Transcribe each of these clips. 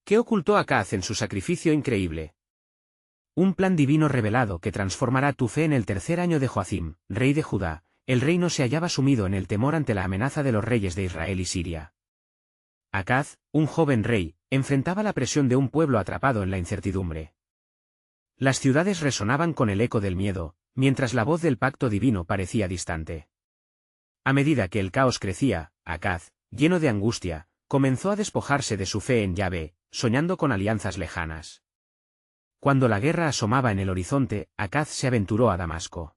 ¿Qué ocultó Acaz en su sacrificio increíble? Un plan divino revelado que transformará tu fe. En el tercer año de Joacim, rey de Judá, el reino se hallaba sumido en el temor ante la amenaza de los reyes de Israel y Siria. Acaz, un joven rey, enfrentaba la presión de un pueblo atrapado en la incertidumbre. Las ciudades resonaban con el eco del miedo, mientras la voz del pacto divino parecía distante. A medida que el caos crecía, Acaz, lleno de angustia, comenzó a despojarse de su fe en Yahvé, soñando con alianzas lejanas. Cuando la guerra asomaba en el horizonte, Acaz se aventuró a Damasco.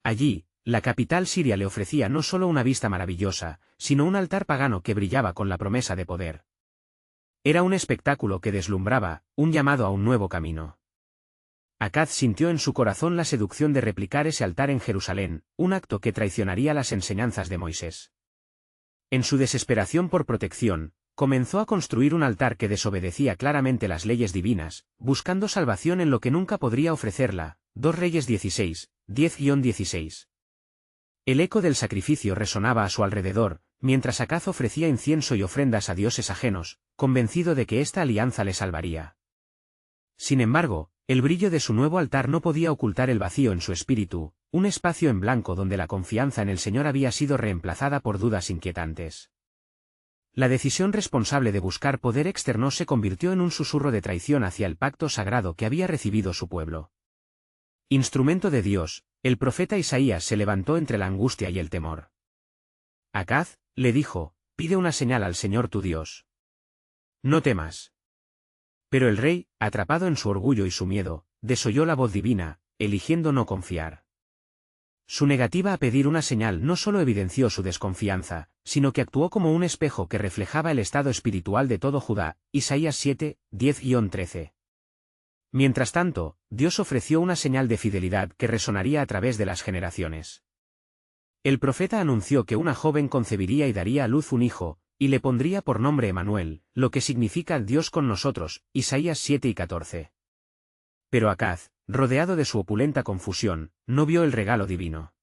Allí, la capital siria le ofrecía no solo una vista maravillosa, sino un altar pagano que brillaba con la promesa de poder. Era un espectáculo que deslumbraba, un llamado a un nuevo camino. Acaz sintió en su corazón la seducción de replicar ese altar en Jerusalén, un acto que traicionaría las enseñanzas de Moisés. En su desesperación por protección, comenzó a construir un altar que desobedecía claramente las leyes divinas, buscando salvación en lo que nunca podría ofrecerla. 2 Reyes 16, 10-16. El eco del sacrificio resonaba a su alrededor, mientras Acaz ofrecía incienso y ofrendas a dioses ajenos, convencido de que esta alianza le salvaría. Sin embargo, el brillo de su nuevo altar no podía ocultar el vacío en su espíritu, un espacio en blanco donde la confianza en el Señor había sido reemplazada por dudas inquietantes. La decisión responsable de buscar poder externo se convirtió en un susurro de traición hacia el pacto sagrado que había recibido su pueblo. Instrumento de Dios, el profeta Isaías se levantó entre la angustia y el temor. Acaz, le dijo, pide una señal al Señor tu Dios. No temas. Pero el rey, atrapado en su orgullo y su miedo, desoyó la voz divina, eligiendo no confiar. Su negativa a pedir una señal no solo evidenció su desconfianza, sino que actuó como un espejo que reflejaba el estado espiritual de todo Judá. Isaías 7, 10-13. Mientras tanto, Dios ofreció una señal de fidelidad que resonaría a través de las generaciones. El profeta anunció que una joven concebiría y daría a luz un hijo, y le pondría por nombre Emanuel, lo que significa Dios con nosotros. Isaías 7-14. Pero Acaz, rodeado de su opulenta confusión, no vio el regalo divino.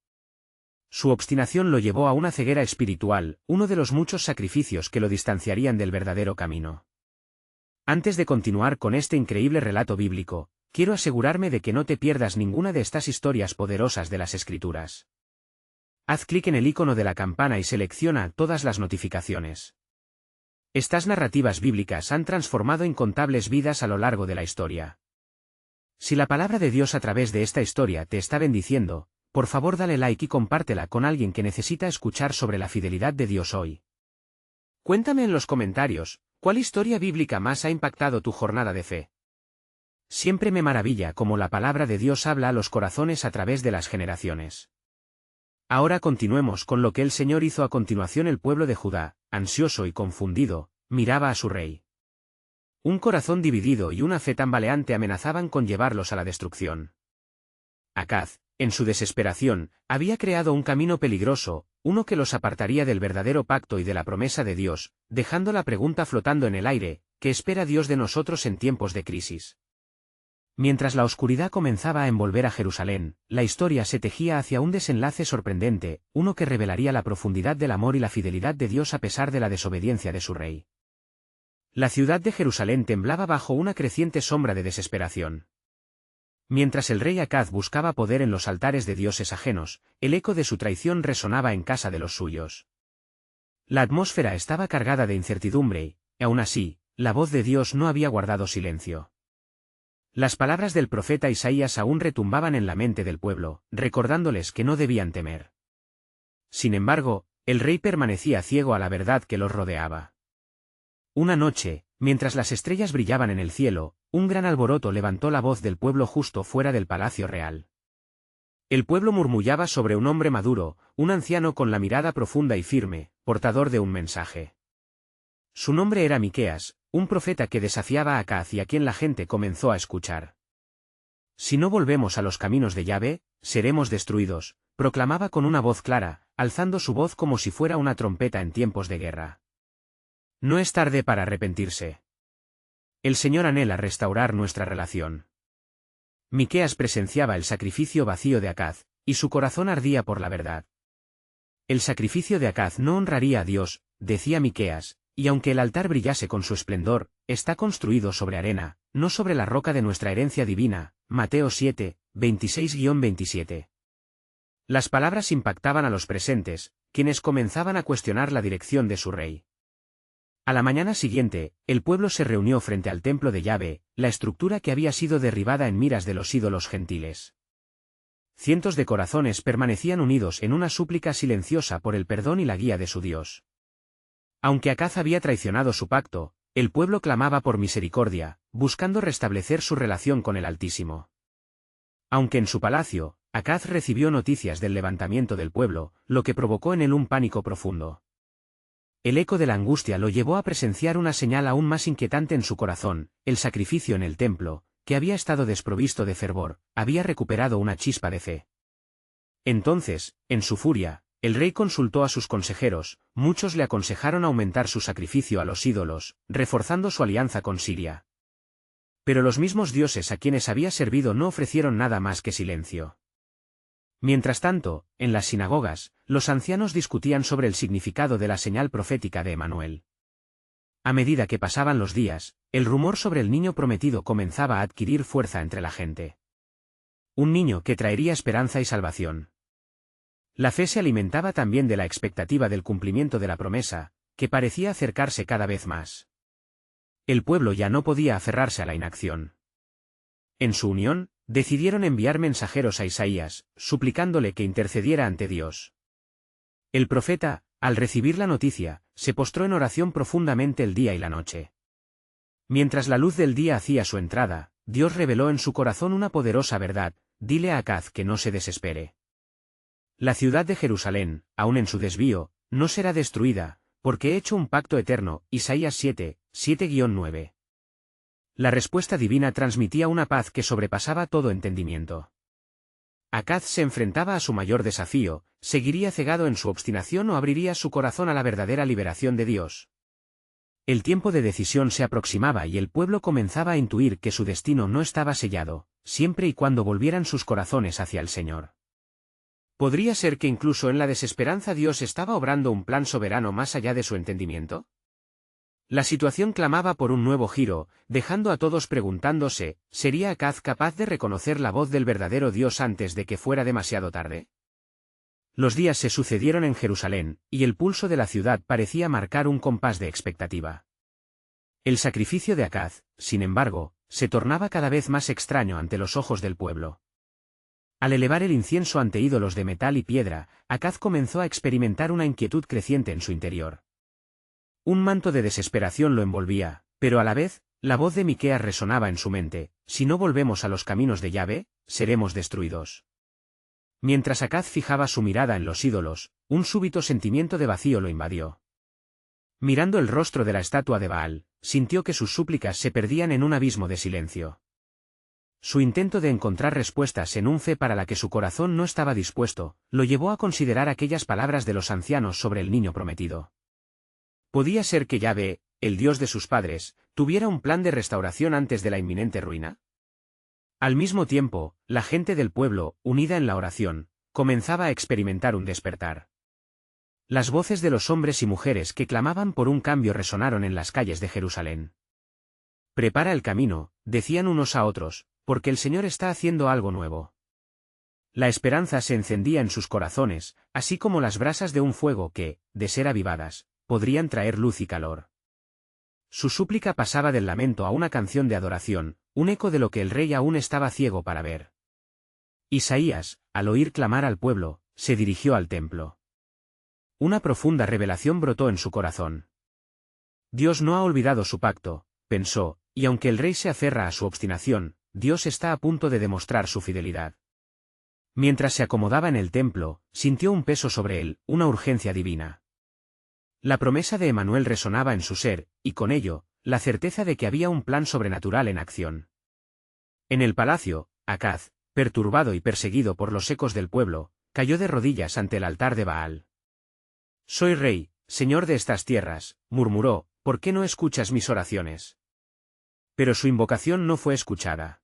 Su obstinación lo llevó a una ceguera espiritual, uno de los muchos sacrificios que lo distanciarían del verdadero camino. Antes de continuar con este increíble relato bíblico, quiero asegurarme de que no te pierdas ninguna de estas historias poderosas de las Escrituras. Haz clic en el icono de la campana y selecciona todas las notificaciones. Estas narrativas bíblicas han transformado incontables vidas a lo largo de la historia. Si la palabra de Dios a través de esta historia te está bendiciendo, por favor dale like y compártela con alguien que necesita escuchar sobre la fidelidad de Dios hoy. Cuéntame en los comentarios, ¿cuál historia bíblica más ha impactado tu jornada de fe? Siempre me maravilla cómo la palabra de Dios habla a los corazones a través de las generaciones. Ahora continuemos con lo que el Señor hizo a continuación. El pueblo de Judá, ansioso y confundido, miraba a su rey. Un corazón dividido y una fe tambaleante amenazaban con llevarlos a la destrucción. Acaz, en su desesperación, había creado un camino peligroso, uno que los apartaría del verdadero pacto y de la promesa de Dios, dejando la pregunta flotando en el aire: ¿qué espera Dios de nosotros en tiempos de crisis? Mientras la oscuridad comenzaba a envolver a Jerusalén, la historia se tejía hacia un desenlace sorprendente, uno que revelaría la profundidad del amor y la fidelidad de Dios a pesar de la desobediencia de su rey. La ciudad de Jerusalén temblaba bajo una creciente sombra de desesperación. Mientras el rey Acaz buscaba poder en los altares de dioses ajenos, el eco de su traición resonaba en casa de los suyos. La atmósfera estaba cargada de incertidumbre y, aún así, la voz de Dios no había guardado silencio. Las palabras del profeta Isaías aún retumbaban en la mente del pueblo, recordándoles que no debían temer. Sin embargo, el rey permanecía ciego a la verdad que los rodeaba. Una noche, mientras las estrellas brillaban en el cielo, un gran alboroto levantó la voz del pueblo justo fuera del palacio real. El pueblo murmullaba sobre un hombre maduro, un anciano con la mirada profunda y firme, portador de un mensaje. Su nombre era Miqueas, un profeta que desafiaba a Acaz y a quien la gente comenzó a escuchar. Si no volvemos a los caminos de Yahvé, seremos destruidos, proclamaba con una voz clara, alzando su voz como si fuera una trompeta en tiempos de guerra. No es tarde para arrepentirse. El Señor anhela restaurar nuestra relación. Miqueas presenciaba el sacrificio vacío de Acaz, y su corazón ardía por la verdad. El sacrificio de Acaz no honraría a Dios, decía Miqueas, y aunque el altar brillase con su esplendor, está construido sobre arena, no sobre la roca de nuestra herencia divina. Mateo 7, 26-27. Las palabras impactaban a los presentes, quienes comenzaban a cuestionar la dirección de su rey. A la mañana siguiente, el pueblo se reunió frente al templo de Yahvé, la estructura que había sido derribada en miras de los ídolos gentiles. Cientos de corazones permanecían unidos en una súplica silenciosa por el perdón y la guía de su Dios. Aunque Acaz había traicionado su pacto, el pueblo clamaba por misericordia, buscando restablecer su relación con el Altísimo. Aunque en su palacio, Acaz recibió noticias del levantamiento del pueblo, lo que provocó en él un pánico profundo. El eco de la angustia lo llevó a presenciar una señal aún más inquietante en su corazón: el sacrificio en el templo, que había estado desprovisto de fervor, había recuperado una chispa de fe. Entonces, en su furia, el rey consultó a sus consejeros. Muchos le aconsejaron aumentar su sacrificio a los ídolos, reforzando su alianza con Siria. Pero los mismos dioses a quienes había servido no ofrecieron nada más que silencio. Mientras tanto, en las sinagogas, los ancianos discutían sobre el significado de la señal profética de Emanuel. A medida que pasaban los días, el rumor sobre el niño prometido comenzaba a adquirir fuerza entre la gente. Un niño que traería esperanza y salvación. La fe se alimentaba también de la expectativa del cumplimiento de la promesa, que parecía acercarse cada vez más. El pueblo ya no podía aferrarse a la inacción. En su unión, decidieron enviar mensajeros a Isaías, suplicándole que intercediera ante Dios. El profeta, al recibir la noticia, se postró en oración profundamente el día y la noche. Mientras la luz del día hacía su entrada, Dios reveló en su corazón una poderosa verdad: dile a Acaz que no se desespere. La ciudad de Jerusalén, aun en su desvío, no será destruida, porque he hecho un pacto eterno. Isaías 7, 7-9. La respuesta divina transmitía una paz que sobrepasaba todo entendimiento. Acaz se enfrentaba a su mayor desafío: ¿seguiría cegado en su obstinación o abriría su corazón a la verdadera liberación de Dios? El tiempo de decisión se aproximaba y el pueblo comenzaba a intuir que su destino no estaba sellado, siempre y cuando volvieran sus corazones hacia el Señor. ¿Podría ser que incluso en la desesperanza Dios estaba obrando un plan soberano más allá de su entendimiento? La situación clamaba por un nuevo giro, dejando a todos preguntándose: ¿sería Acaz capaz de reconocer la voz del verdadero Dios antes de que fuera demasiado tarde? Los días se sucedieron en Jerusalén, y el pulso de la ciudad parecía marcar un compás de expectativa. El sacrificio de Acaz, sin embargo, se tornaba cada vez más extraño ante los ojos del pueblo. Al elevar el incienso ante ídolos de metal y piedra, Acaz comenzó a experimentar una inquietud creciente en su interior. Un manto de desesperación lo envolvía, pero a la vez, la voz de Miqueas resonaba en su mente: si no volvemos a los caminos de Yahvé, seremos destruidos. Mientras Acaz fijaba su mirada en los ídolos, un súbito sentimiento de vacío lo invadió. Mirando el rostro de la estatua de Baal, sintió que sus súplicas se perdían en un abismo de silencio. Su intento de encontrar respuestas en un fe para la que su corazón no estaba dispuesto, lo llevó a considerar aquellas palabras de los ancianos sobre el niño prometido. ¿Podía ser que Yahvé, el Dios de sus padres, tuviera un plan de restauración antes de la inminente ruina? Al mismo tiempo, la gente del pueblo, unida en la oración, comenzaba a experimentar un despertar. Las voces de los hombres y mujeres que clamaban por un cambio resonaron en las calles de Jerusalén. Prepara el camino, decían unos a otros, porque el Señor está haciendo algo nuevo. La esperanza se encendía en sus corazones, así como las brasas de un fuego que, de ser avivadas, podrían traer luz y calor. Su súplica pasaba del lamento a una canción de adoración, un eco de lo que el rey aún estaba ciego para ver. Isaías, al oír clamar al pueblo, se dirigió al templo. Una profunda revelación brotó en su corazón. Dios no ha olvidado su pacto, pensó, y aunque el rey se aferra a su obstinación, Dios está a punto de demostrar su fidelidad. Mientras se acomodaba en el templo, sintió un peso sobre él, una urgencia divina. La promesa de Emanuel resonaba en su ser, y con ello, la certeza de que había un plan sobrenatural en acción. En el palacio, Acaz, perturbado y perseguido por los ecos del pueblo, cayó de rodillas ante el altar de Baal. «Soy rey, señor de estas tierras», murmuró, «¿por qué no escuchas mis oraciones?». Pero su invocación no fue escuchada.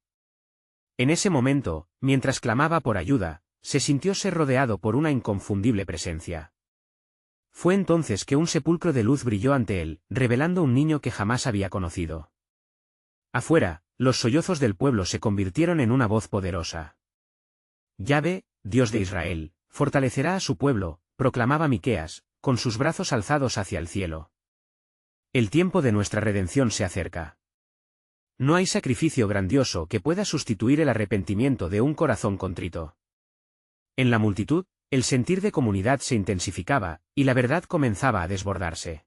En ese momento, mientras clamaba por ayuda, se sintió ser rodeado por una inconfundible presencia. Fue entonces que un sepulcro de luz brilló ante él, revelando un niño que jamás había conocido. Afuera, los sollozos del pueblo se convirtieron en una voz poderosa. Yahvé, Dios de Israel, fortalecerá a su pueblo, proclamaba Miqueas, con sus brazos alzados hacia el cielo. El tiempo de nuestra redención se acerca. No hay sacrificio grandioso que pueda sustituir el arrepentimiento de un corazón contrito. En la multitud, el sentir de comunidad se intensificaba, y la verdad comenzaba a desbordarse.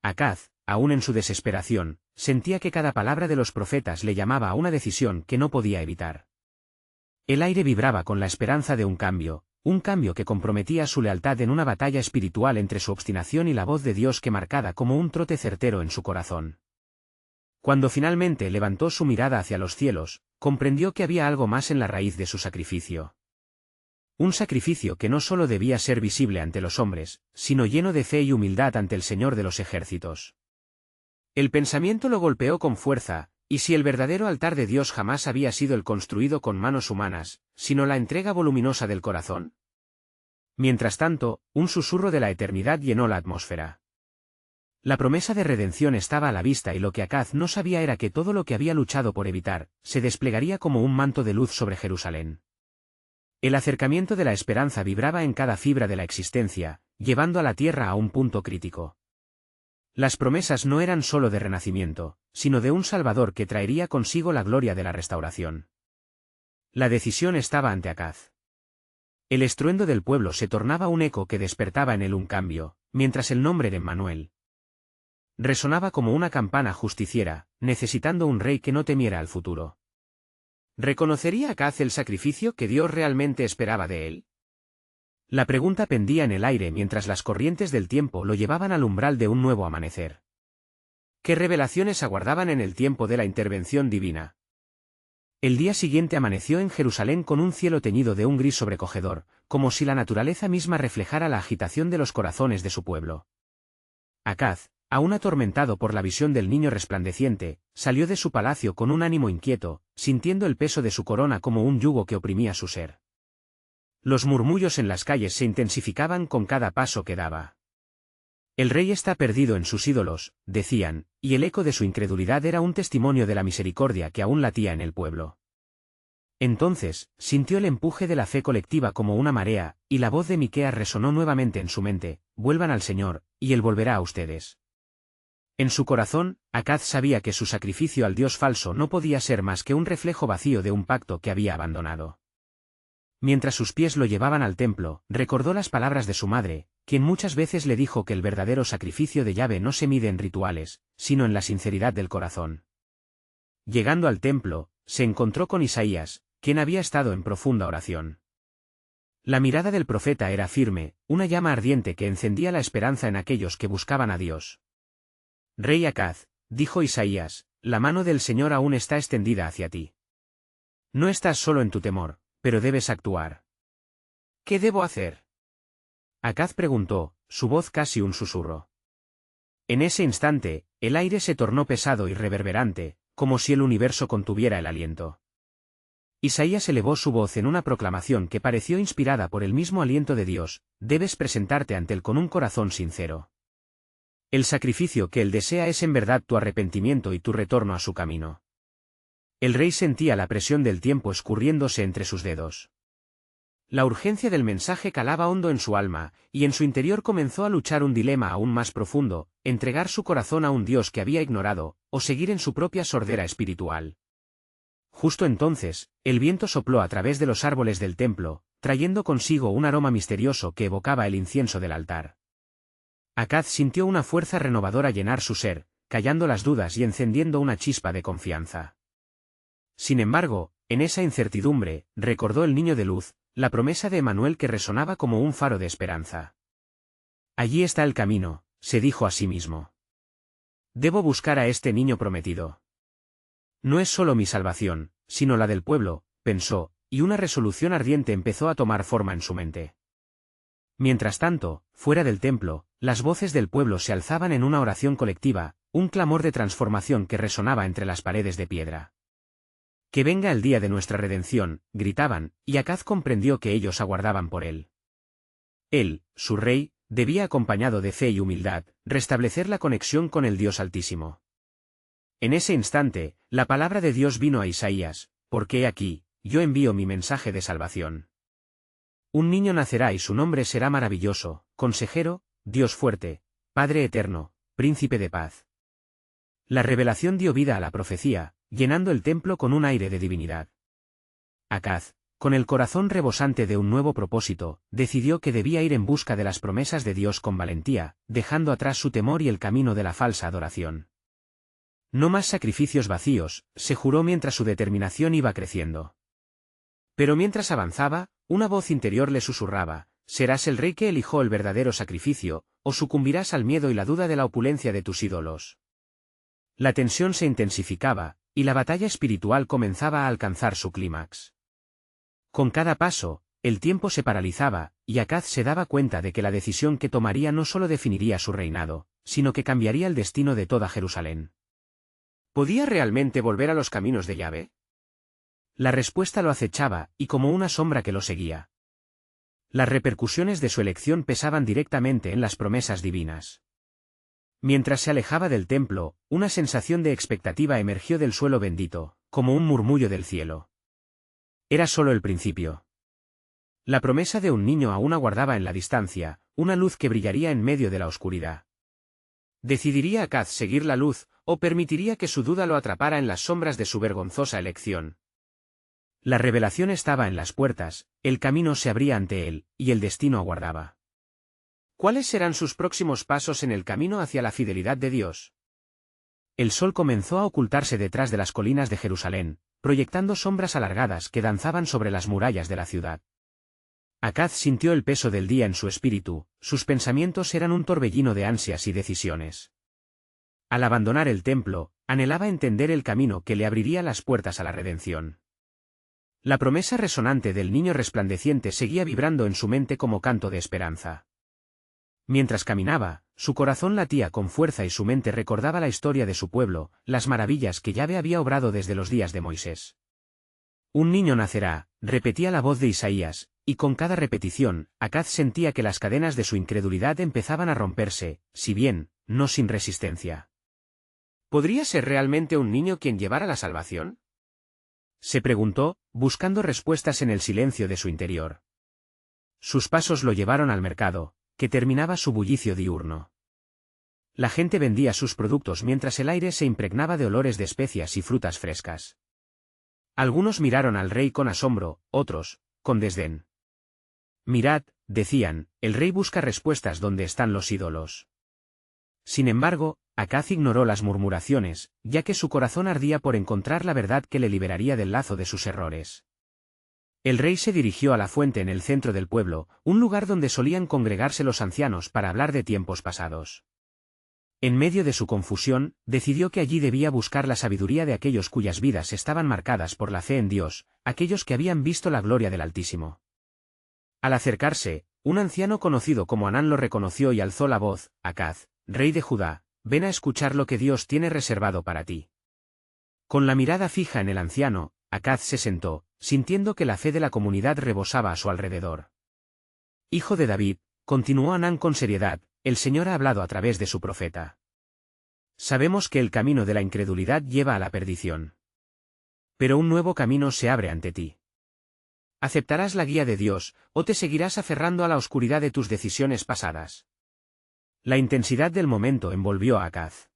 Acaz, aún en su desesperación, sentía que cada palabra de los profetas le llamaba a una decisión que no podía evitar. El aire vibraba con la esperanza de un cambio que comprometía su lealtad en una batalla espiritual entre su obstinación y la voz de Dios que marcada como un trote certero en su corazón. Cuando finalmente levantó su mirada hacia los cielos, comprendió que había algo más en la raíz de su sacrificio. Un sacrificio que no solo debía ser visible ante los hombres, sino lleno de fe y humildad ante el Señor de los ejércitos. El pensamiento lo golpeó con fuerza, y si el verdadero altar de Dios jamás había sido el construido con manos humanas, sino la entrega voluminosa del corazón. Mientras tanto, un susurro de la eternidad llenó la atmósfera. La promesa de redención estaba a la vista y lo que Acaz no sabía era que todo lo que había luchado por evitar, se desplegaría como un manto de luz sobre Jerusalén. El acercamiento de la esperanza vibraba en cada fibra de la existencia, llevando a la tierra a un punto crítico. Las promesas no eran sólo de renacimiento, sino de un Salvador que traería consigo la gloria de la restauración. La decisión estaba ante Acaz. El estruendo del pueblo se tornaba un eco que despertaba en él un cambio, mientras el nombre de Emmanuel resonaba como una campana justiciera, necesitando un rey que no temiera al futuro. ¿Reconocería Acaz el sacrificio que Dios realmente esperaba de él? La pregunta pendía en el aire mientras las corrientes del tiempo lo llevaban al umbral de un nuevo amanecer. ¿Qué revelaciones aguardaban en el tiempo de la intervención divina? El día siguiente amaneció en Jerusalén con un cielo teñido de un gris sobrecogedor, como si la naturaleza misma reflejara la agitación de los corazones de su pueblo. Acaz, aún atormentado por la visión del niño resplandeciente, salió de su palacio con un ánimo inquieto, sintiendo el peso de su corona como un yugo que oprimía su ser. Los murmullos en las calles se intensificaban con cada paso que daba. El rey está perdido en sus ídolos, decían, y el eco de su incredulidad era un testimonio de la misericordia que aún latía en el pueblo. Entonces, sintió el empuje de la fe colectiva como una marea, y la voz de Miqueas resonó nuevamente en su mente: vuelvan al Señor, y Él volverá a ustedes. En su corazón, Acaz sabía que su sacrificio al Dios falso no podía ser más que un reflejo vacío de un pacto que había abandonado. Mientras sus pies lo llevaban al templo, recordó las palabras de su madre, quien muchas veces le dijo que el verdadero sacrificio de Yahvé no se mide en rituales, sino en la sinceridad del corazón. Llegando al templo, se encontró con Isaías, quien había estado en profunda oración. La mirada del profeta era firme, una llama ardiente que encendía la esperanza en aquellos que buscaban a Dios. Rey Acaz, dijo Isaías, la mano del Señor aún está extendida hacia ti. No estás solo en tu temor, pero debes actuar. ¿Qué debo hacer? Acaz preguntó, su voz casi un susurro. En ese instante, el aire se tornó pesado y reverberante, como si el universo contuviera el aliento. Isaías elevó su voz en una proclamación que pareció inspirada por el mismo aliento de Dios: debes presentarte ante Él con un corazón sincero. El sacrificio que Él desea es en verdad tu arrepentimiento y tu retorno a su camino. El rey sentía la presión del tiempo escurriéndose entre sus dedos. La urgencia del mensaje calaba hondo en su alma, y en su interior comenzó a luchar un dilema aún más profundo: entregar su corazón a un Dios que había ignorado, o seguir en su propia sordera espiritual. Justo entonces, el viento sopló a través de los árboles del templo, trayendo consigo un aroma misterioso que evocaba el incienso del altar. Acaz sintió una fuerza renovadora llenar su ser, callando las dudas y encendiendo una chispa de confianza. Sin embargo, en esa incertidumbre, recordó el niño de luz, la promesa de Emmanuel que resonaba como un faro de esperanza. Allí está el camino, se dijo a sí mismo. Debo buscar a este niño prometido. No es solo mi salvación, sino la del pueblo, pensó, y una resolución ardiente empezó a tomar forma en su mente. Mientras tanto, fuera del templo, las voces del pueblo se alzaban en una oración colectiva, un clamor de transformación que resonaba entre las paredes de piedra. Que venga el día de nuestra redención, gritaban, y Acaz comprendió que ellos aguardaban por él. Él, su rey, debía acompañado de fe y humildad, restablecer la conexión con el Dios Altísimo. En ese instante, la palabra de Dios vino a Isaías, porque he aquí, yo envío mi mensaje de salvación. Un niño nacerá y su nombre será maravilloso, consejero, Dios fuerte, Padre eterno, príncipe de paz. La revelación dio vida a la profecía, llenando el templo con un aire de divinidad. Acaz, con el corazón rebosante de un nuevo propósito, decidió que debía ir en busca de las promesas de Dios con valentía, dejando atrás su temor y el camino de la falsa adoración. No más sacrificios vacíos, se juró mientras su determinación iba creciendo. Pero mientras avanzaba, una voz interior le susurraba: serás el rey que eligió el verdadero sacrificio, o sucumbirás al miedo y la duda de la opulencia de tus ídolos. La tensión se intensificaba, y la batalla espiritual comenzaba a alcanzar su clímax. Con cada paso, el tiempo se paralizaba, y Acaz se daba cuenta de que la decisión que tomaría no solo definiría su reinado, sino que cambiaría el destino de toda Jerusalén. ¿Podía realmente volver a los caminos de Yahvé? La respuesta lo acechaba, y como una sombra que lo seguía. Las repercusiones de su elección pesaban directamente en las promesas divinas. Mientras se alejaba del templo, una sensación de expectativa emergió del suelo bendito, como un murmullo del cielo. Era solo el principio. La promesa de un niño aún aguardaba en la distancia, una luz que brillaría en medio de la oscuridad. ¿Decidiría Acaz seguir la luz, o permitiría que su duda lo atrapara en las sombras de su vergonzosa elección? La revelación estaba en las puertas, el camino se abría ante él, y el destino aguardaba. ¿Cuáles serán sus próximos pasos en el camino hacia la fidelidad de Dios? El sol comenzó a ocultarse detrás de las colinas de Jerusalén, proyectando sombras alargadas que danzaban sobre las murallas de la ciudad. Acaz sintió el peso del día en su espíritu, sus pensamientos eran un torbellino de ansias y decisiones. Al abandonar el templo, anhelaba entender el camino que le abriría las puertas a la redención. La promesa resonante del niño resplandeciente seguía vibrando en su mente como canto de esperanza. Mientras caminaba, su corazón latía con fuerza y su mente recordaba la historia de su pueblo, las maravillas que Yahvé había obrado desde los días de Moisés. Un niño nacerá, repetía la voz de Isaías, y con cada repetición, Acaz sentía que las cadenas de su incredulidad empezaban a romperse, si bien, no sin resistencia. ¿Podría ser realmente un niño quien llevara la salvación? Se preguntó, buscando respuestas en el silencio de su interior. Sus pasos lo llevaron al mercado, que terminaba su bullicio diurno. La gente vendía sus productos mientras el aire se impregnaba de olores de especias y frutas frescas. Algunos miraron al rey con asombro, otros, con desdén. Mirad, decían, el rey busca respuestas donde están los ídolos. Sin embargo, Acaz ignoró las murmuraciones, ya que su corazón ardía por encontrar la verdad que le liberaría del lazo de sus errores. El rey se dirigió a la fuente en el centro del pueblo, un lugar donde solían congregarse los ancianos para hablar de tiempos pasados. En medio de su confusión, decidió que allí debía buscar la sabiduría de aquellos cuyas vidas estaban marcadas por la fe en Dios, aquellos que habían visto la gloria del Altísimo. Al acercarse, un anciano conocido como Anán lo reconoció y alzó la voz: Acaz, rey de Judá, ven a escuchar lo que Dios tiene reservado para ti. Con la mirada fija en el anciano, Acaz se sentó, sintiendo que la fe de la comunidad rebosaba a su alrededor. Hijo de David, continuó Anán con seriedad, el Señor ha hablado a través de su profeta. Sabemos que el camino de la incredulidad lleva a la perdición. Pero un nuevo camino se abre ante ti. ¿Aceptarás la guía de Dios, o te seguirás aferrando a la oscuridad de tus decisiones pasadas? La intensidad del momento envolvió a Acaz.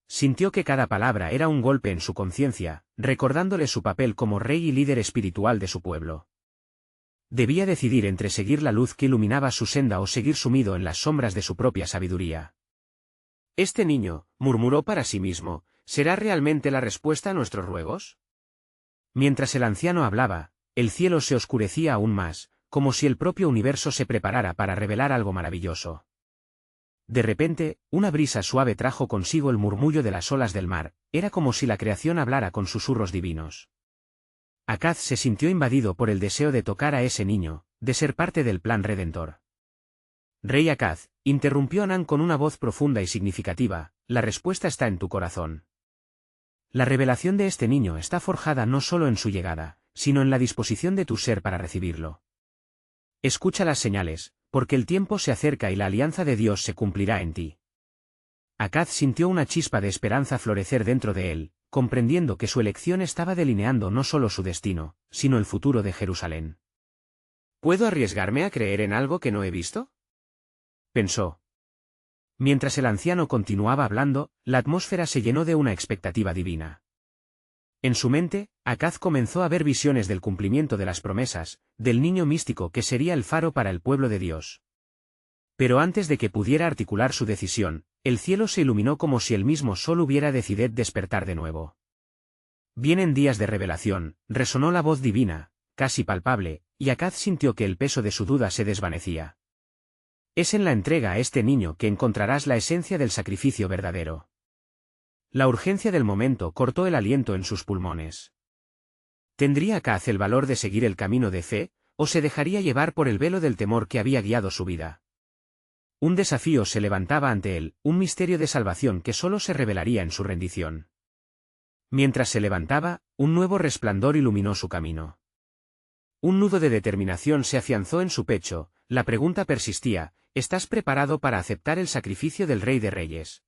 Sintió que cada palabra era un golpe en su conciencia, recordándole su papel como rey y líder espiritual de su pueblo. Debía decidir entre seguir la luz que iluminaba su senda o seguir sumido en las sombras de su propia sabiduría. Este niño, murmuró para sí mismo, ¿será realmente la respuesta a nuestros ruegos? Mientras el anciano hablaba, el cielo se oscurecía aún más, como si el propio universo se preparara para revelar algo maravilloso. De repente, una brisa suave trajo consigo el murmullo de las olas del mar, era como si la creación hablara con susurros divinos. Acaz se sintió invadido por el deseo de tocar a ese niño, de ser parte del plan redentor. Rey Acaz, interrumpió Anán con una voz profunda y significativa, la respuesta está en tu corazón. La revelación de este niño está forjada no solo en su llegada, sino en la disposición de tu ser para recibirlo. Escucha las señales, porque el tiempo se acerca y la alianza de Dios se cumplirá en ti. Acaz sintió una chispa de esperanza florecer dentro de él, comprendiendo que su elección estaba delineando no solo su destino, sino el futuro de Jerusalén. ¿Puedo arriesgarme a creer en algo que no he visto?, pensó. Mientras el anciano continuaba hablando, la atmósfera se llenó de una expectativa divina. En su mente, Acaz comenzó a ver visiones del cumplimiento de las promesas, del niño místico que sería el faro para el pueblo de Dios. Pero antes de que pudiera articular su decisión, el cielo se iluminó como si el mismo sol hubiera decidido despertar de nuevo. Vienen días de revelación, resonó la voz divina, casi palpable, y Acaz sintió que el peso de su duda se desvanecía. Es en la entrega a este niño que encontrarás la esencia del sacrificio verdadero. La urgencia del momento cortó el aliento en sus pulmones. ¿Tendría Acaz el valor de seguir el camino de fe, o se dejaría llevar por el velo del temor que había guiado su vida? Un desafío se levantaba ante él, un misterio de salvación que solo se revelaría en su rendición. Mientras se levantaba, un nuevo resplandor iluminó su camino. Un nudo de determinación se afianzó en su pecho, la pregunta persistía: ¿estás preparado para aceptar el sacrificio del Rey de Reyes?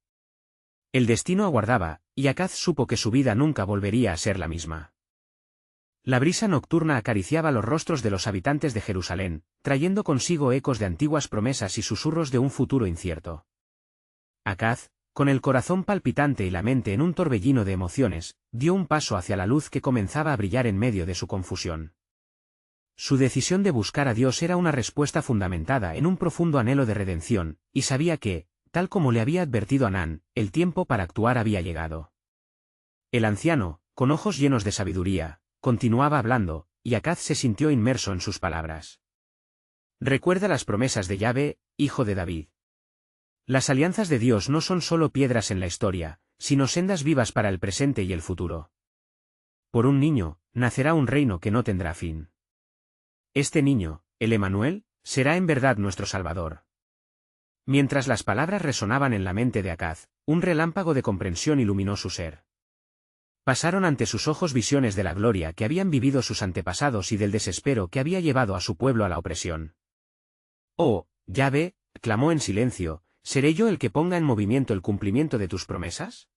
El destino aguardaba, y Acaz supo que su vida nunca volvería a ser la misma. La brisa nocturna acariciaba los rostros de los habitantes de Jerusalén, trayendo consigo ecos de antiguas promesas y susurros de un futuro incierto. Acaz, con el corazón palpitante y la mente en un torbellino de emociones, dio un paso hacia la luz que comenzaba a brillar en medio de su confusión. Su decisión de buscar a Dios era una respuesta fundamentada en un profundo anhelo de redención, y sabía que, tal como le había advertido Anán, el tiempo para actuar había llegado. El anciano, con ojos llenos de sabiduría, continuaba hablando, y Acaz se sintió inmerso en sus palabras. Recuerda las promesas de Yahvé, hijo de David. Las alianzas de Dios no son solo piedras en la historia, sino sendas vivas para el presente y el futuro. Por un niño, nacerá un reino que no tendrá fin. Este niño, el Emanuel, será en verdad nuestro Salvador. Mientras las palabras resonaban en la mente de Acaz, un relámpago de comprensión iluminó su ser. Pasaron ante sus ojos visiones de la gloria que habían vivido sus antepasados y del desespero que había llevado a su pueblo a la opresión. «Oh, Yahvé», clamó en silencio, ¿seré yo el que ponga en movimiento el cumplimiento de tus promesas?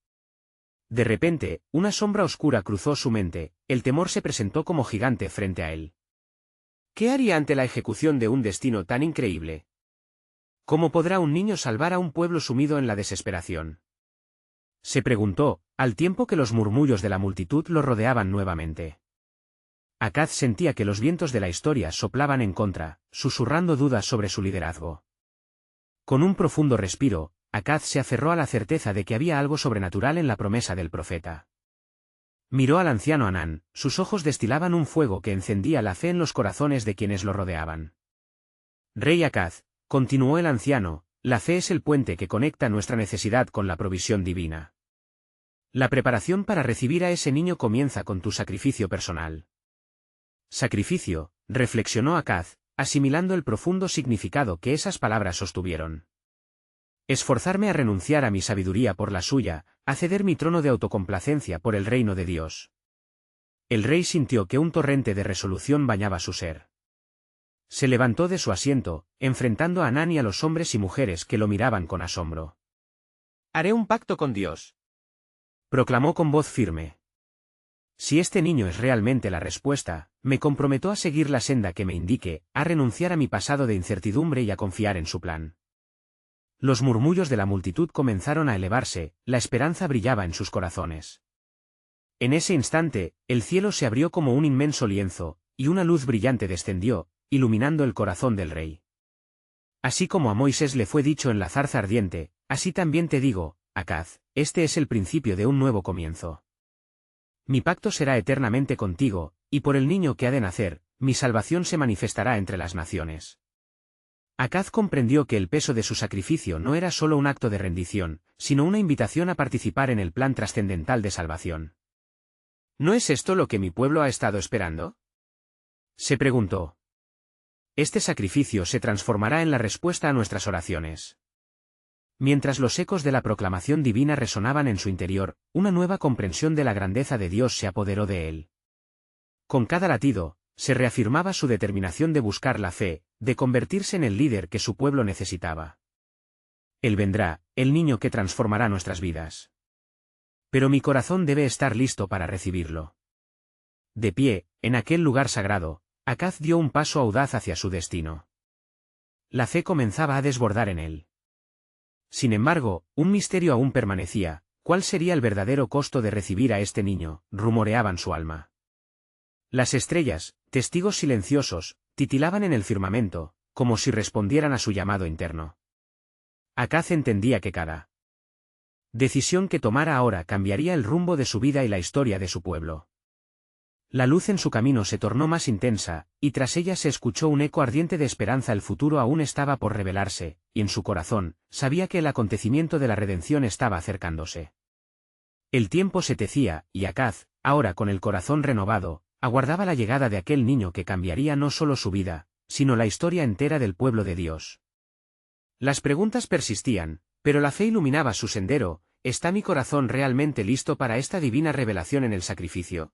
De repente, una sombra oscura cruzó su mente, el temor se presentó como gigante frente a él. ¿Qué haría ante la ejecución de un destino tan increíble? ¿Cómo podrá un niño salvar a un pueblo sumido en la desesperación?, se preguntó, al tiempo que los murmullos de la multitud lo rodeaban nuevamente. Acaz sentía que los vientos de la historia soplaban en contra, susurrando dudas sobre su liderazgo. Con un profundo respiro, Acaz se aferró a la certeza de que había algo sobrenatural en la promesa del profeta. Miró al anciano Anán, sus ojos destilaban un fuego que encendía la fe en los corazones de quienes lo rodeaban. Rey Acaz, continuó el anciano, la fe es el puente que conecta nuestra necesidad con la provisión divina. La preparación para recibir a ese niño comienza con tu sacrificio personal. Sacrificio, reflexionó Acaz, asimilando el profundo significado que esas palabras sostuvieron. Esforzarme a renunciar a mi sabiduría por la suya, a ceder mi trono de autocomplacencia por el reino de Dios. El rey sintió que un torrente de resolución bañaba su ser. Se levantó de su asiento, enfrentando a Anán y a los hombres y mujeres que lo miraban con asombro. «Haré un pacto con Dios», proclamó con voz firme. «Si este niño es realmente la respuesta, me comprometo a seguir la senda que me indique, a renunciar a mi pasado de incertidumbre y a confiar en su plan». Los murmullos de la multitud comenzaron a elevarse, la esperanza brillaba en sus corazones. En ese instante, el cielo se abrió como un inmenso lienzo, y una luz brillante descendió, iluminando el corazón del rey. Así como a Moisés le fue dicho en la zarza ardiente, así también te digo, Acaz, este es el principio de un nuevo comienzo. Mi pacto será eternamente contigo, y por el niño que ha de nacer, mi salvación se manifestará entre las naciones. Acaz comprendió que el peso de su sacrificio no era solo un acto de rendición, sino una invitación a participar en el plan trascendental de salvación. ¿No es esto lo que mi pueblo ha estado esperando?, se preguntó. Este sacrificio se transformará en la respuesta a nuestras oraciones. Mientras los ecos de la proclamación divina resonaban en su interior, una nueva comprensión de la grandeza de Dios se apoderó de él. Con cada latido, se reafirmaba su determinación de buscar la fe, de convertirse en el líder que su pueblo necesitaba. Él vendrá, el niño que transformará nuestras vidas. Pero mi corazón debe estar listo para recibirlo. De pie, en aquel lugar sagrado, Acaz dio un paso audaz hacia su destino. La fe comenzaba a desbordar en él. Sin embargo, un misterio aún permanecía. ¿Cuál sería el verdadero costo de recibir a este niño?, rumoreaba en su alma. Las estrellas, testigos silenciosos, titilaban en el firmamento, como si respondieran a su llamado interno. Acaz entendía que cada decisión que tomara ahora cambiaría el rumbo de su vida y la historia de su pueblo. La luz en su camino se tornó más intensa, y tras ella se escuchó un eco ardiente de esperanza. El futuro aún estaba por revelarse, y en su corazón, sabía que el acontecimiento de la redención estaba acercándose. El tiempo se tecía, y Acaz, ahora con el corazón renovado, aguardaba la llegada de aquel niño que cambiaría no solo su vida, sino la historia entera del pueblo de Dios. Las preguntas persistían, pero la fe iluminaba su sendero. ¿Está mi corazón realmente listo para esta divina revelación en el sacrificio?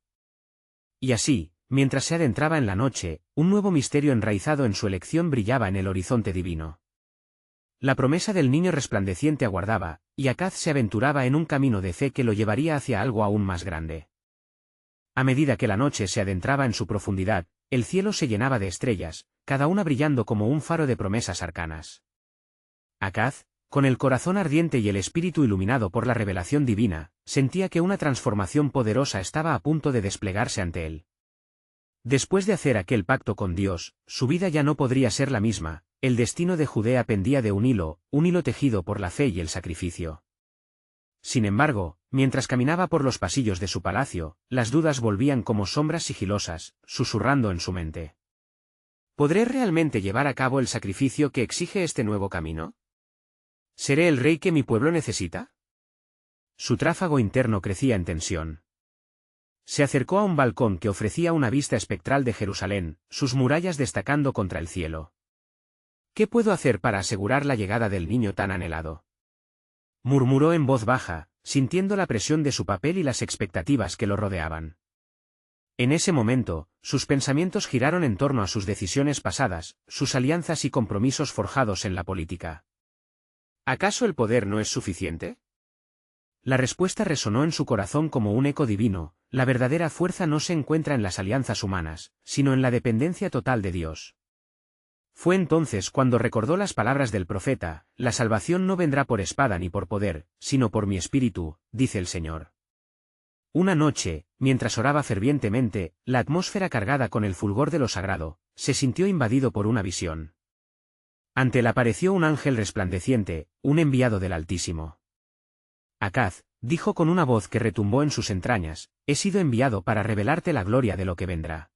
Y así, mientras se adentraba en la noche, un nuevo misterio enraizado en su elección brillaba en el horizonte divino. La promesa del niño resplandeciente aguardaba, y Acaz se aventuraba en un camino de fe que lo llevaría hacia algo aún más grande. A medida que la noche se adentraba en su profundidad, el cielo se llenaba de estrellas, cada una brillando como un faro de promesas arcanas. Acaz, con el corazón ardiente y el espíritu iluminado por la revelación divina, sentía que una transformación poderosa estaba a punto de desplegarse ante él. Después de hacer aquel pacto con Dios, su vida ya no podría ser la misma. El destino de Judea pendía de un hilo tejido por la fe y el sacrificio. Sin embargo, mientras caminaba por los pasillos de su palacio, las dudas volvían como sombras sigilosas, susurrando en su mente. ¿Podré realmente llevar a cabo el sacrificio que exige este nuevo camino? ¿Seré el rey que mi pueblo necesita? Su tráfago interno crecía en tensión. Se acercó a un balcón que ofrecía una vista espectral de Jerusalén, sus murallas destacando contra el cielo. ¿Qué puedo hacer para asegurar la llegada del niño tan anhelado?, murmuró en voz baja, sintiendo la presión de su papel y las expectativas que lo rodeaban. En ese momento, sus pensamientos giraron en torno a sus decisiones pasadas, sus alianzas y compromisos forjados en la política. ¿Acaso el poder no es suficiente? La respuesta resonó en su corazón como un eco divino. La verdadera fuerza no se encuentra en las alianzas humanas, sino en la dependencia total de Dios. Fue entonces cuando recordó las palabras del profeta: la salvación no vendrá por espada ni por poder, sino por mi espíritu, dice el Señor. Una noche, mientras oraba fervientemente, la atmósfera cargada con el fulgor de lo sagrado, se sintió invadido por una visión. Ante él apareció un ángel resplandeciente, un enviado del Altísimo. Acaz, dijo con una voz que retumbó en sus entrañas, he sido enviado para revelarte la gloria de lo que vendrá.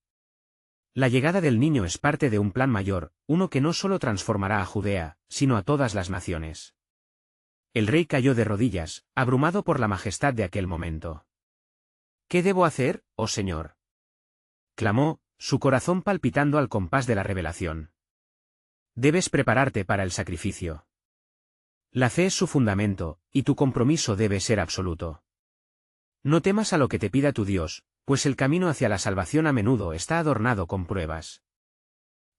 La llegada del niño es parte de un plan mayor, uno que no solo transformará a Judea, sino a todas las naciones. El rey cayó de rodillas, abrumado por la majestad de aquel momento. ¿Qué debo hacer, oh Señor?, clamó, su corazón palpitando al compás de la revelación. Debes prepararte para el sacrificio. La fe es su fundamento, y tu compromiso debe ser absoluto. No temas a lo que te pida tu Dios, pues el camino hacia la salvación a menudo está adornado con pruebas.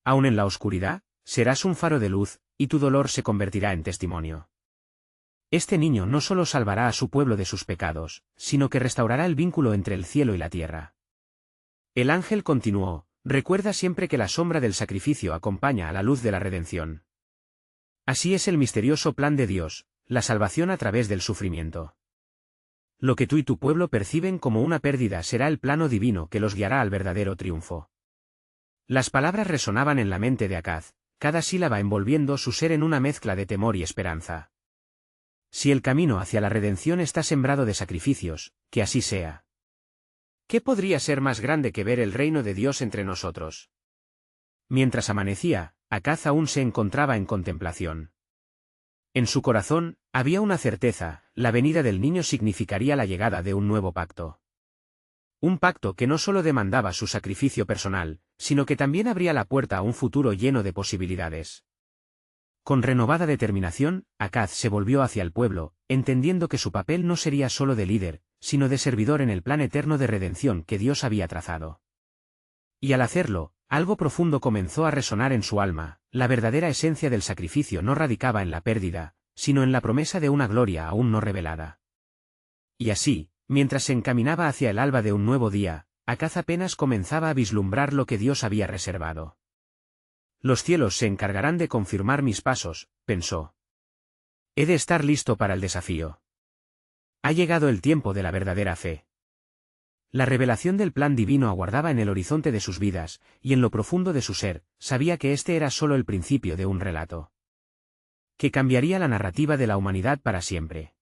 Aun en la oscuridad, serás un faro de luz, y tu dolor se convertirá en testimonio. Este niño no solo salvará a su pueblo de sus pecados, sino que restaurará el vínculo entre el cielo y la tierra. El ángel continuó: recuerda siempre que la sombra del sacrificio acompaña a la luz de la redención. Así es el misterioso plan de Dios, la salvación a través del sufrimiento. Lo que tú y tu pueblo perciben como una pérdida será el plano divino que los guiará al verdadero triunfo. Las palabras resonaban en la mente de Acaz, cada sílaba envolviendo su ser en una mezcla de temor y esperanza. Si el camino hacia la redención está sembrado de sacrificios, que así sea. ¿Qué podría ser más grande que ver el reino de Dios entre nosotros? Mientras amanecía, Acaz aún se encontraba en contemplación. En su corazón, había una certeza: la venida del niño significaría la llegada de un nuevo pacto. Un pacto que no solo demandaba su sacrificio personal, sino que también abría la puerta a un futuro lleno de posibilidades. Con renovada determinación, Acaz se volvió hacia el pueblo, entendiendo que su papel no sería solo de líder, sino de servidor en el plan eterno de redención que Dios había trazado. Y al hacerlo, algo profundo comenzó a resonar en su alma. La verdadera esencia del sacrificio no radicaba en la pérdida, sino en la promesa de una gloria aún no revelada. Y así, mientras se encaminaba hacia el alba de un nuevo día, Acaz apenas comenzaba a vislumbrar lo que Dios había reservado. Los cielos se encargarán de confirmar mis pasos, pensó. He de estar listo para el desafío. Ha llegado el tiempo de la verdadera fe. La revelación del plan divino aguardaba en el horizonte de sus vidas, y en lo profundo de su ser, sabía que este era solo el principio de un relato que cambiaría la narrativa de la humanidad para siempre.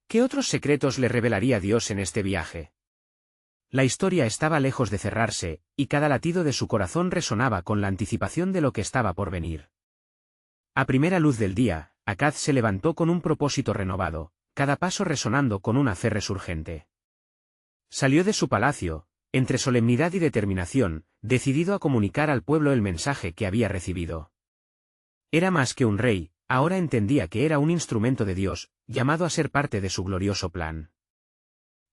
¿Qué otros secretos le revelaría Dios en este viaje? La historia estaba lejos de cerrarse, y cada latido de su corazón resonaba con la anticipación de lo que estaba por venir. A primera luz del día, Acaz se levantó con un propósito renovado, cada paso resonando con una fe resurgente. Salió de su palacio, entre solemnidad y determinación, decidido a comunicar al pueblo el mensaje que había recibido. Era más que un rey, ahora entendía que era un instrumento de Dios, llamado a ser parte de su glorioso plan.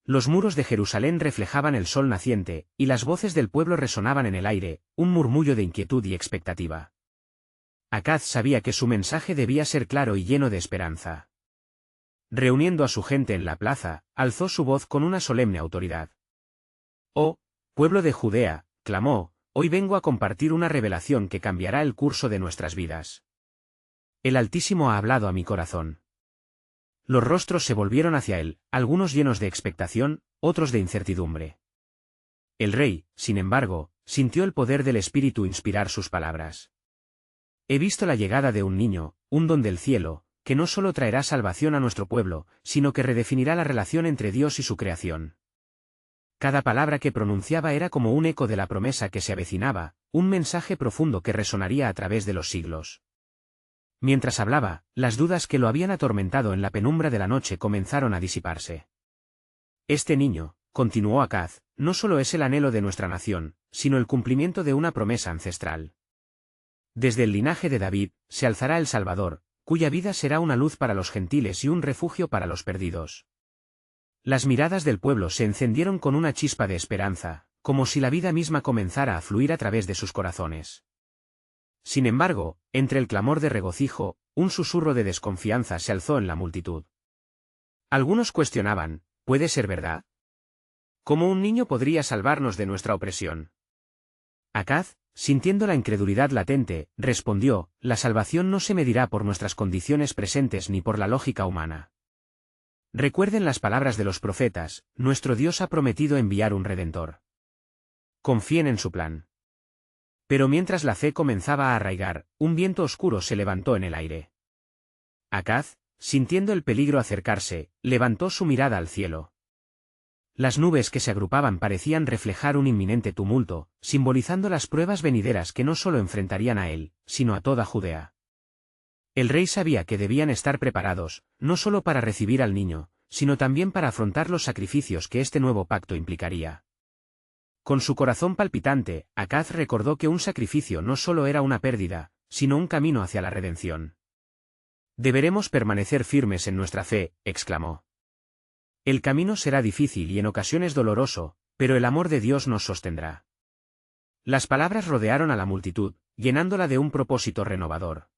Los muros de Jerusalén reflejaban el sol naciente, y las voces del pueblo resonaban en el aire, un murmullo de inquietud y expectativa. Acaz sabía que su mensaje debía ser claro y lleno de esperanza. Reuniendo a su gente en la plaza, alzó su voz con una solemne autoridad. «Oh, pueblo de Judea», clamó, «hoy vengo a compartir una revelación que cambiará el curso de nuestras vidas. El Altísimo ha hablado a mi corazón». Los rostros se volvieron hacia él, algunos llenos de expectación, otros de incertidumbre. El rey, sin embargo, sintió el poder del Espíritu inspirar sus palabras. «He visto la llegada de un niño, un don del cielo, que no solo traerá salvación a nuestro pueblo, sino que redefinirá la relación entre Dios y su creación». Cada palabra que pronunciaba era como un eco de la promesa que se avecinaba, un mensaje profundo que resonaría a través de los siglos. Mientras hablaba, las dudas que lo habían atormentado en la penumbra de la noche comenzaron a disiparse. «Este niño», continuó Acaz, «no solo es el anhelo de nuestra nación, sino el cumplimiento de una promesa ancestral. Desde el linaje de David, se alzará el Salvador, cuya vida será una luz para los gentiles y un refugio para los perdidos». Las miradas del pueblo se encendieron con una chispa de esperanza, como si la vida misma comenzara a fluir a través de sus corazones. Sin embargo, entre el clamor de regocijo, un susurro de desconfianza se alzó en la multitud. Algunos cuestionaban, ¿puede ser verdad? ¿Cómo un niño podría salvarnos de nuestra opresión? Acaz, sintiendo la incredulidad latente, respondió, la salvación no se medirá por nuestras condiciones presentes ni por la lógica humana. Recuerden las palabras de los profetas, nuestro Dios ha prometido enviar un Redentor. Confíen en su plan. Pero mientras la fe comenzaba a arraigar, un viento oscuro se levantó en el aire. Acaz, sintiendo el peligro acercarse, levantó su mirada al cielo. Las nubes que se agrupaban parecían reflejar un inminente tumulto, simbolizando las pruebas venideras que no solo enfrentarían a él, sino a toda Judea. El rey sabía que debían estar preparados, no solo para recibir al niño, sino también para afrontar los sacrificios que este nuevo pacto implicaría. Con su corazón palpitante, Acaz recordó que un sacrificio no solo era una pérdida, sino un camino hacia la redención. «Deberemos permanecer firmes en nuestra fe», exclamó. «El camino será difícil y en ocasiones doloroso, pero el amor de Dios nos sostendrá». Las palabras rodearon a la multitud, llenándola de un propósito renovador.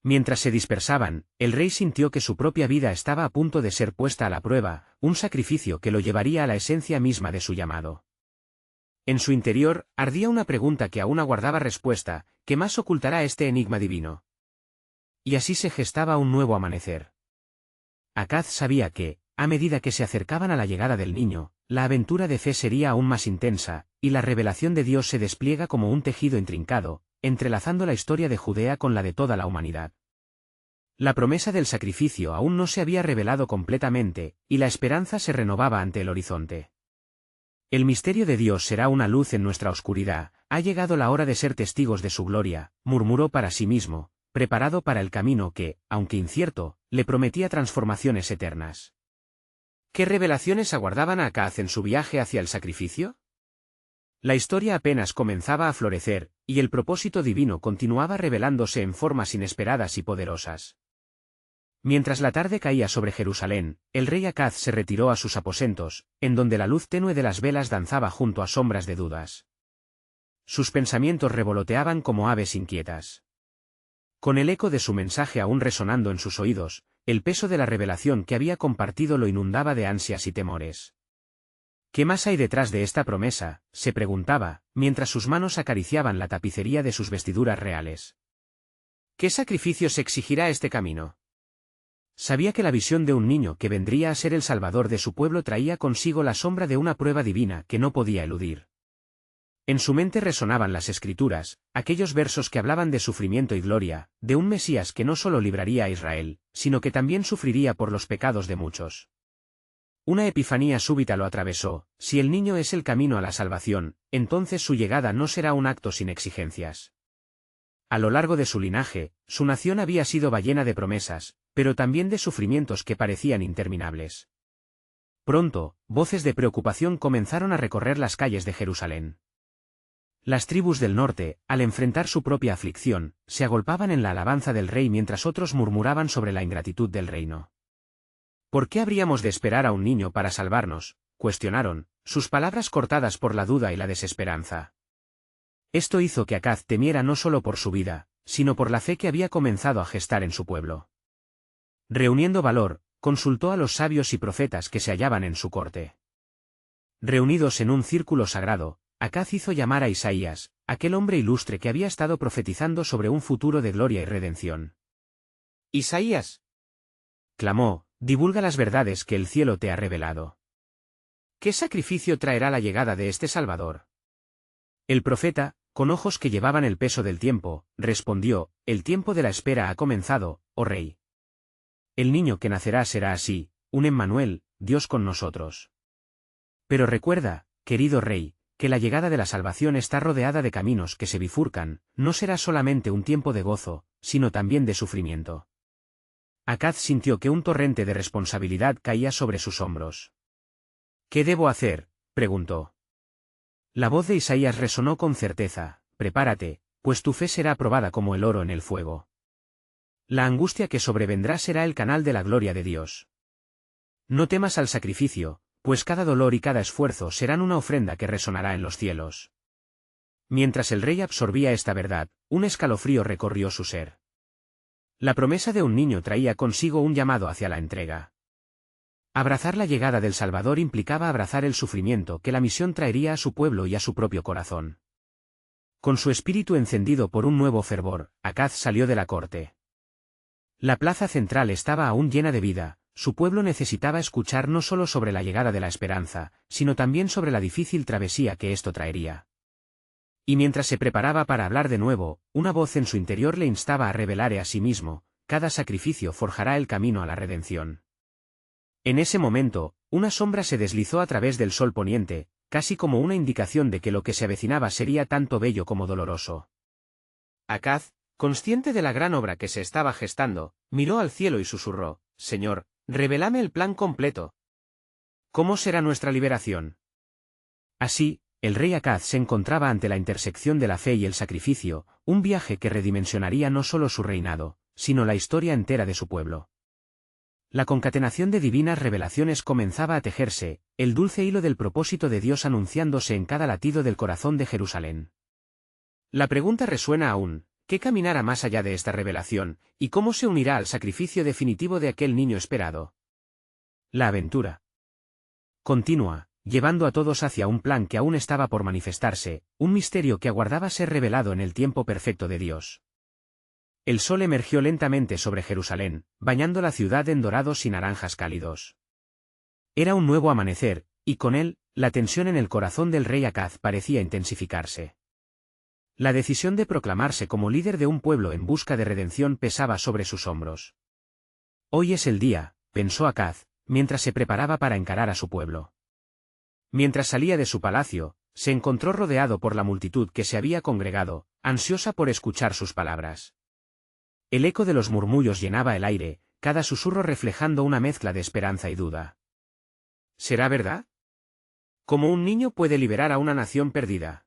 Mientras se dispersaban, el rey sintió que su propia vida estaba a punto de ser puesta a la prueba, un sacrificio que lo llevaría a la esencia misma de su llamado. En su interior, ardía una pregunta que aún aguardaba respuesta, ¿qué más ocultará este enigma divino? Y así se gestaba un nuevo amanecer. Acaz sabía que, a medida que se acercaban a la llegada del niño, la aventura de fe sería aún más intensa, y la revelación de Dios se despliega como un tejido intrincado, entrelazando la historia de Judea con la de toda la humanidad. La promesa del sacrificio aún no se había revelado completamente, y la esperanza se renovaba ante el horizonte. «El misterio de Dios será una luz en nuestra oscuridad, ha llegado la hora de ser testigos de su gloria», murmuró para sí mismo, preparado para el camino que, aunque incierto, le prometía transformaciones eternas. ¿Qué revelaciones aguardaban a Acaz en su viaje hacia el sacrificio? La historia apenas comenzaba a florecer, y el propósito divino continuaba revelándose en formas inesperadas y poderosas. Mientras la tarde caía sobre Jerusalén, el rey Acaz se retiró a sus aposentos, en donde la luz tenue de las velas danzaba junto a sombras de dudas. sus pensamientos revoloteaban como aves inquietas. Con el eco de su mensaje aún resonando en sus oídos, el peso de la revelación que había compartido lo inundaba de ansias y temores. ¿Qué más hay detrás de esta promesa?, se preguntaba, mientras sus manos acariciaban la tapicería de sus vestiduras reales. ¿Qué sacrificios exigirá este camino? Sabía que la visión de un niño que vendría a ser el salvador de su pueblo traía consigo la sombra de una prueba divina que no podía eludir. En su mente resonaban las Escrituras, aquellos versos que hablaban de sufrimiento y gloria, de un Mesías que no solo libraría a Israel, sino que también sufriría por los pecados de muchos. Una epifanía súbita lo atravesó: si el niño es el camino a la salvación, entonces su llegada no será un acto sin exigencias. A lo largo de su linaje, su nación había sido llena de promesas, pero también de sufrimientos que parecían interminables. Pronto, voces de preocupación comenzaron a recorrer las calles de Jerusalén. Las tribus del norte, al enfrentar su propia aflicción, se agolpaban en la alabanza del rey mientras otros murmuraban sobre la ingratitud del reino. ¿Por qué habríamos de esperar a un niño para salvarnos?, cuestionaron, sus palabras cortadas por la duda y la desesperanza. Esto hizo que Acaz temiera no solo por su vida, sino por la fe que había comenzado a gestar en su pueblo. Reuniendo valor, consultó a los sabios y profetas que se hallaban en su corte. Reunidos en un círculo sagrado, Acaz hizo llamar a Isaías, aquel hombre ilustre que había estado profetizando sobre un futuro de gloria y redención. «Isaías», clamó, «divulga las verdades que el cielo te ha revelado. ¿Qué sacrificio traerá la llegada de este Salvador?» El profeta, con ojos que llevaban el peso del tiempo, respondió: «El tiempo de la espera ha comenzado, oh rey. El niño que nacerá será así, un Emmanuel, Dios con nosotros. Pero recuerda, querido rey, que la llegada de la salvación está rodeada de caminos que se bifurcan, no será solamente un tiempo de gozo, sino también de sufrimiento». Acaz sintió que un torrente de responsabilidad caía sobre sus hombros. «¿Qué debo hacer?», preguntó. La voz de Isaías resonó con certeza: «Prepárate, pues tu fe será probada como el oro en el fuego. La angustia que sobrevendrá será el canal de la gloria de Dios. No temas al sacrificio, pues cada dolor y cada esfuerzo serán una ofrenda que resonará en los cielos». Mientras el rey absorbía esta verdad, un escalofrío recorrió su ser. La promesa de un niño traía consigo un llamado hacia la entrega. Abrazar la llegada del Salvador implicaba abrazar el sufrimiento que la misión traería a su pueblo y a su propio corazón. Con su espíritu encendido por un nuevo fervor, Acaz salió de la corte. La plaza central estaba aún llena de vida, su pueblo necesitaba escuchar no solo sobre la llegada de la esperanza, sino también sobre la difícil travesía que esto traería. Y mientras se preparaba para hablar de nuevo, una voz en su interior le instaba a revelar a sí mismo: «Cada sacrificio forjará el camino a la redención». En ese momento, una sombra se deslizó a través del sol poniente, casi como una indicación de que lo que se avecinaba sería tanto bello como doloroso. Acaz, consciente de la gran obra que se estaba gestando, miró al cielo y susurró: «Señor, revélame el plan completo. ¿Cómo será nuestra liberación?». Así, el rey Acaz se encontraba ante la intersección de la fe y el sacrificio, un viaje que redimensionaría no solo su reinado, sino la historia entera de su pueblo. La concatenación de divinas revelaciones comenzaba a tejerse, el dulce hilo del propósito de Dios anunciándose en cada latido del corazón de Jerusalén. La pregunta resuena aún: ¿qué caminará más allá de esta revelación, y cómo se unirá al sacrificio definitivo de aquel niño esperado? La aventura continúa, llevando a todos hacia un plan que aún estaba por manifestarse, un misterio que aguardaba ser revelado en el tiempo perfecto de Dios. El sol emergió lentamente sobre Jerusalén, bañando la ciudad en dorados y naranjas cálidos. Era un nuevo amanecer, y con él, la tensión en el corazón del rey Acaz parecía intensificarse. La decisión de proclamarse como líder de un pueblo en busca de redención pesaba sobre sus hombros. «Hoy es el día», pensó Acaz, mientras se preparaba para encarar a su pueblo. Mientras salía de su palacio, se encontró rodeado por la multitud que se había congregado, ansiosa por escuchar sus palabras. El eco de los murmullos llenaba el aire, cada susurro reflejando una mezcla de esperanza y duda. ¿Será verdad? ¿Cómo un niño puede liberar a una nación perdida?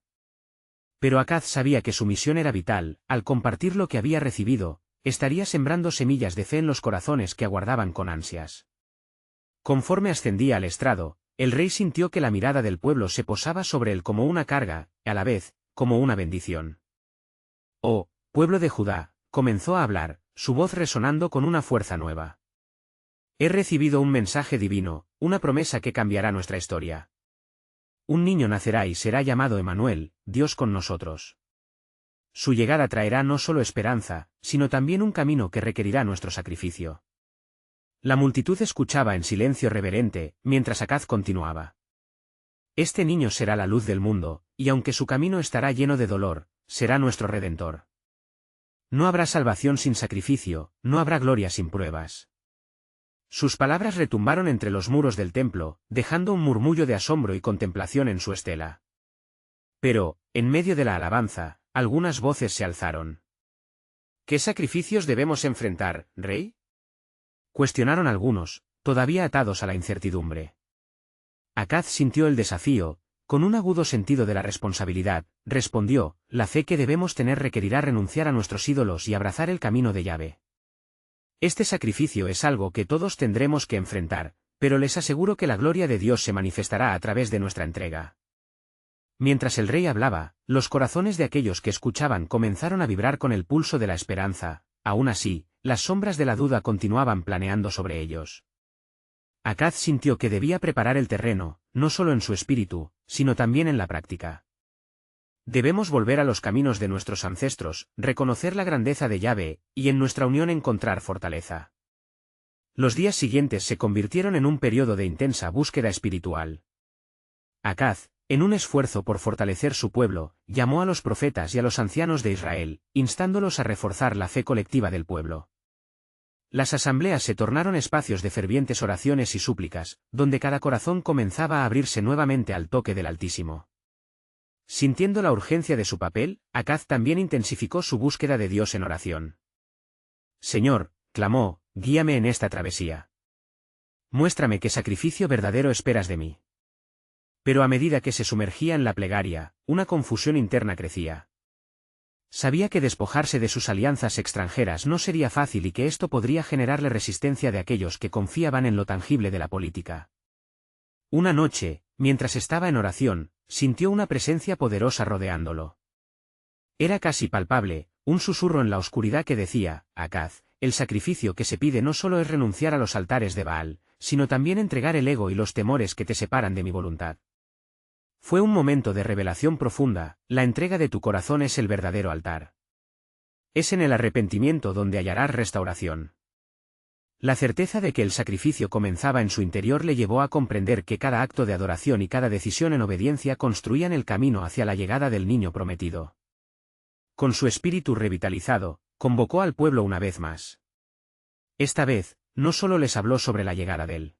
Pero Acaz sabía que su misión era vital: al compartir lo que había recibido, estaría sembrando semillas de fe en los corazones que aguardaban con ansias. Conforme ascendía al estrado, el rey sintió que la mirada del pueblo se posaba sobre él como una carga, a la vez, como una bendición. Oh, pueblo de Judá, comenzó a hablar, su voz resonando con una fuerza nueva. He recibido un mensaje divino, una promesa que cambiará nuestra historia. Un niño nacerá y será llamado Emmanuel, Dios con nosotros. Su llegada traerá no solo esperanza, sino también un camino que requerirá nuestro sacrificio. La multitud escuchaba en silencio reverente, mientras Acaz continuaba. Este niño será la luz del mundo, y aunque su camino estará lleno de dolor, será nuestro Redentor. No habrá salvación sin sacrificio, no habrá gloria sin pruebas. Sus palabras retumbaron entre los muros del templo, dejando un murmullo de asombro y contemplación en su estela. Pero, en medio de la alabanza, algunas voces se alzaron. ¿Qué sacrificios debemos enfrentar, rey? Cuestionaron algunos, todavía atados a la incertidumbre. Acaz sintió el desafío, con un agudo sentido de la responsabilidad, respondió, la fe que debemos tener requerirá renunciar a nuestros ídolos y abrazar el camino de Yahvé. Este sacrificio es algo que todos tendremos que enfrentar, pero les aseguro que la gloria de Dios se manifestará a través de nuestra entrega. Mientras el rey hablaba, los corazones de aquellos que escuchaban comenzaron a vibrar con el pulso de la esperanza, aún así, las sombras de la duda continuaban planeando sobre ellos. Acaz sintió que debía preparar el terreno, no solo en su espíritu, sino también en la práctica. Debemos volver a los caminos de nuestros ancestros, reconocer la grandeza de Yahvé, y en nuestra unión encontrar fortaleza. Los días siguientes se convirtieron en un periodo de intensa búsqueda espiritual. Acaz, en un esfuerzo por fortalecer su pueblo, llamó a los profetas y a los ancianos de Israel, instándolos a reforzar la fe colectiva del pueblo. Las asambleas se tornaron espacios de fervientes oraciones y súplicas, donde cada corazón comenzaba a abrirse nuevamente al toque del Altísimo. Sintiendo la urgencia de su papel, Acaz también intensificó su búsqueda de Dios en oración. Señor, clamó, guíame en esta travesía. Muéstrame qué sacrificio verdadero esperas de mí. Pero a medida que se sumergía en la plegaria, una confusión interna crecía. Sabía que despojarse de sus alianzas extranjeras no sería fácil y que esto podría generarle resistencia de aquellos que confiaban en lo tangible de la política. Una noche, mientras estaba en oración, sintió una presencia poderosa rodeándolo. Era casi palpable, un susurro en la oscuridad que decía, Acaz, el sacrificio que se pide no solo es renunciar a los altares de Baal, sino también entregar el ego y los temores que te separan de mi voluntad. Fue un momento de revelación profunda, la entrega de tu corazón es el verdadero altar. Es en el arrepentimiento donde hallarás restauración. La certeza de que el sacrificio comenzaba en su interior le llevó a comprender que cada acto de adoración y cada decisión en obediencia construían el camino hacia la llegada del niño prometido. Con su espíritu revitalizado, convocó al pueblo una vez más. Esta vez, no solo les habló sobre la llegada del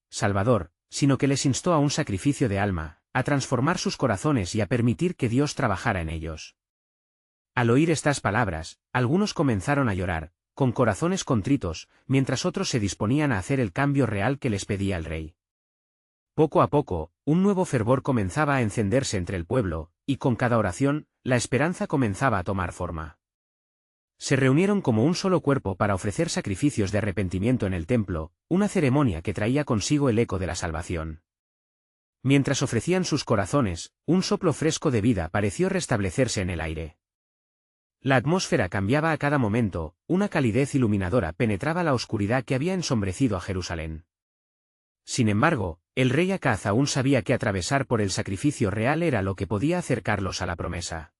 Salvador, sino que les instó a un sacrificio de alma, a transformar sus corazones y a permitir que Dios trabajara en ellos. Al oír estas palabras, algunos comenzaron a llorar, con corazones contritos, mientras otros se disponían a hacer el cambio real que les pedía el rey. Poco a poco, un nuevo fervor comenzaba a encenderse entre el pueblo, y con cada oración, la esperanza comenzaba a tomar forma. Se reunieron como un solo cuerpo para ofrecer sacrificios de arrepentimiento en el templo, una ceremonia que traía consigo el eco de la salvación. Mientras ofrecían sus corazones, un soplo fresco de vida pareció restablecerse en el aire. La atmósfera cambiaba a cada momento, una calidez iluminadora penetraba la oscuridad que había ensombrecido a Jerusalén. Sin embargo, el rey Acaz aún sabía que atravesar por el sacrificio real era lo que podía acercarlos a la promesa.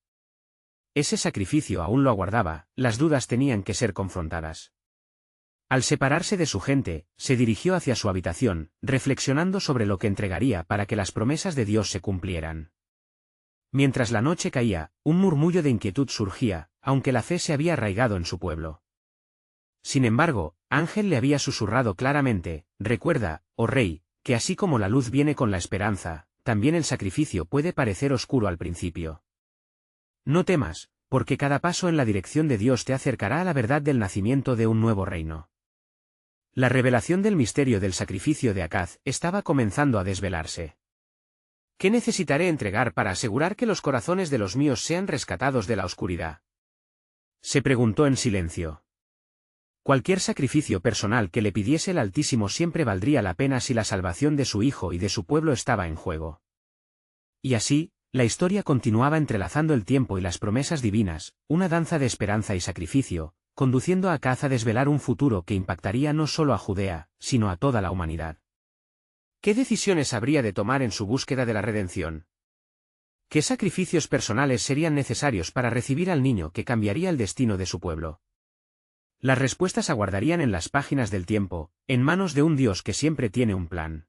Ese sacrificio aún lo aguardaba, las dudas tenían que ser confrontadas. Al separarse de su gente, se dirigió hacia su habitación, reflexionando sobre lo que entregaría para que las promesas de Dios se cumplieran. Mientras la noche caía, un murmullo de inquietud surgía, aunque la fe se había arraigado en su pueblo. Sin embargo, Ángel le había susurrado claramente, recuerda, oh rey, que así como la luz viene con la esperanza, también el sacrificio puede parecer oscuro al principio. No temas, porque cada paso en la dirección de Dios te acercará a la verdad del nacimiento de un nuevo reino. La revelación del misterio del sacrificio de Acaz estaba comenzando a desvelarse. ¿Qué necesitaré entregar para asegurar que los corazones de los míos sean rescatados de la oscuridad? Se preguntó en silencio. Cualquier sacrificio personal que le pidiese el Altísimo siempre valdría la pena si la salvación de su hijo y de su pueblo estaba en juego. Y así, La historia continuaba entrelazando el tiempo y las promesas divinas, una danza de esperanza y sacrificio, conduciendo a Acaz a desvelar un futuro que impactaría no solo a Judea, sino a toda la humanidad. ¿Qué decisiones habría de tomar en su búsqueda de la redención? ¿Qué sacrificios personales serían necesarios para recibir al niño que cambiaría el destino de su pueblo? Las respuestas aguardarían en las páginas del tiempo, en manos de un Dios que siempre tiene un plan.